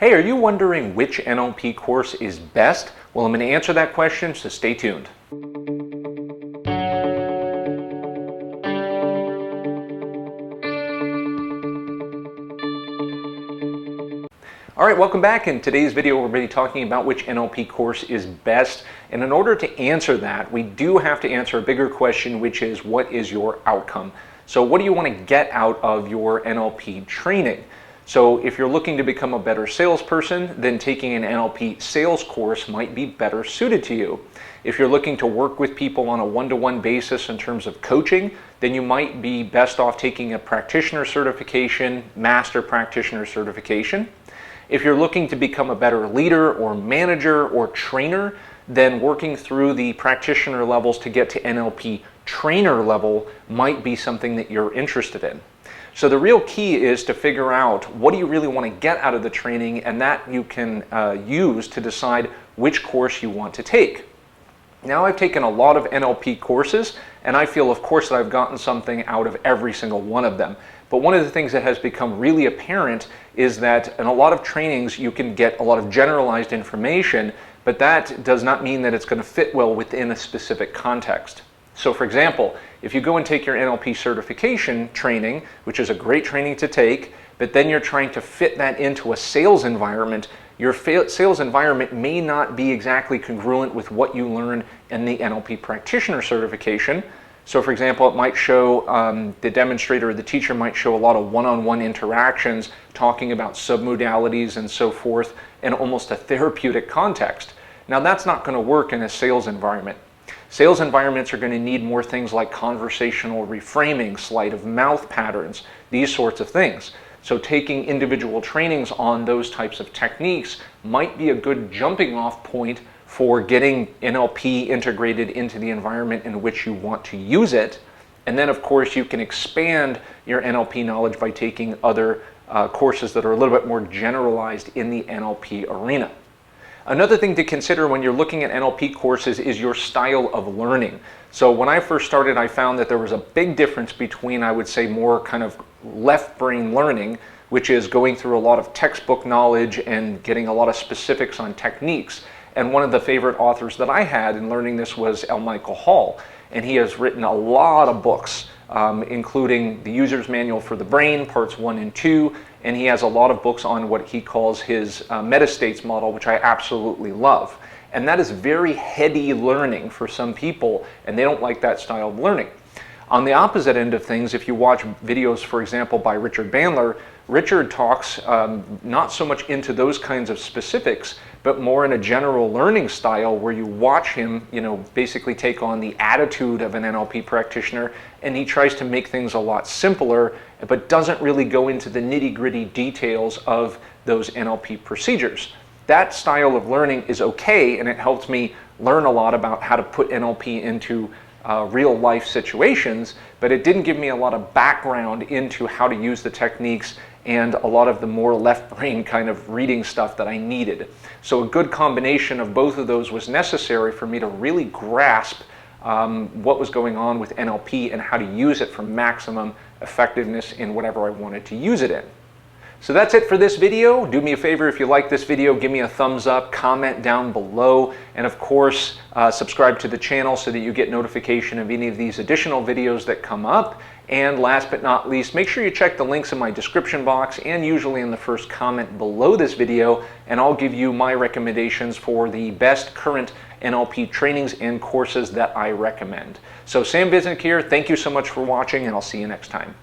Hey, are you wondering which NLP course is best? Well, I'm going to answer that question, so stay tuned. All right, welcome back. In today's video, we're going to be talking about which NLP course is best. And in order to answer that, we do have to answer a bigger question, which is, what is your outcome? So what do you want to get out of your NLP training? So if you're looking to become a better salesperson, then taking an NLP sales course might be better suited to you. If you're looking to work with people on a one-to-one basis in terms of coaching, then you might be best off taking a practitioner certification, master practitioner certification. If you're looking to become a better leader or manager or trainer, then working through the practitioner levels to get to NLP trainer level might be something that you're interested in. So the real key is to figure out what do you really want to get out of the training, and that you can use to decide which course you want to take. Now, I've taken a lot of NLP courses, and I feel, of course, that I've gotten something out of every single one of them. But one of the things that has become really apparent is that in a lot of trainings you can get a lot of generalized information, but that does not mean that it's going to fit well within a specific context. So for example, if you go and take your NLP certification training, which is a great training to take, but then you're trying to fit that into a sales environment, your sales environment may not be exactly congruent with what you learned in the NLP practitioner certification. So for example, it might show, the demonstrator or the teacher might show a lot of one-on-one interactions, talking about submodalities and so forth in almost a therapeutic context. Now that's not going to work in a sales environment. Sales environments are going to need more things like conversational reframing, sleight of mouth patterns, these sorts of things. So taking individual trainings on those types of techniques might be a good jumping off point for getting NLP integrated into the environment in which you want to use it. And then of course you can expand your NLP knowledge by taking other courses that are a little bit more generalized in the NLP arena. Another thing to consider when you're looking at NLP courses is your style of learning. So when I first started, I found that there was a big difference between, I would say, more kind of left brain learning, which is going through a lot of textbook knowledge and getting a lot of specifics on techniques. And one of the favorite authors that I had in learning this was L. Michael Hall. And he has written a lot of books, including The User's Manual for the Brain, parts 1 and 2. And he has a lot of books on what he calls his meta-states model, which I absolutely love. And that is very heady learning for some people, and they don't like that style of learning. On the opposite end of things, if you watch videos, for example, by Richard Bandler, Richard talks not so much into those kinds of specifics, but more in a general learning style where you watch him, basically take on the attitude of an NLP practitioner, and he tries to make things a lot simpler, but doesn't really go into the nitty-gritty details of those NLP procedures. That style of learning is okay, and it helps me learn a lot about how to put NLP into real life situations, but it didn't give me a lot of background into how to use the techniques and a lot of the more left brain kind of reading stuff that I needed. So a good combination of both of those was necessary for me to really grasp what was going on with NLP and how to use it for maximum effectiveness in whatever I wanted to use it in. So that's it for this video. Do me a favor, if you like this video, give me a thumbs up, comment down below, and of course, subscribe to the channel so that you get notification of any of these additional videos that come up. And last but not least, make sure you check the links in my description box and usually in the first comment below this video, and I'll give you my recommendations for the best current NLP trainings and courses that I recommend. So Sam Visnick here, thank you so much for watching, and I'll see you next time.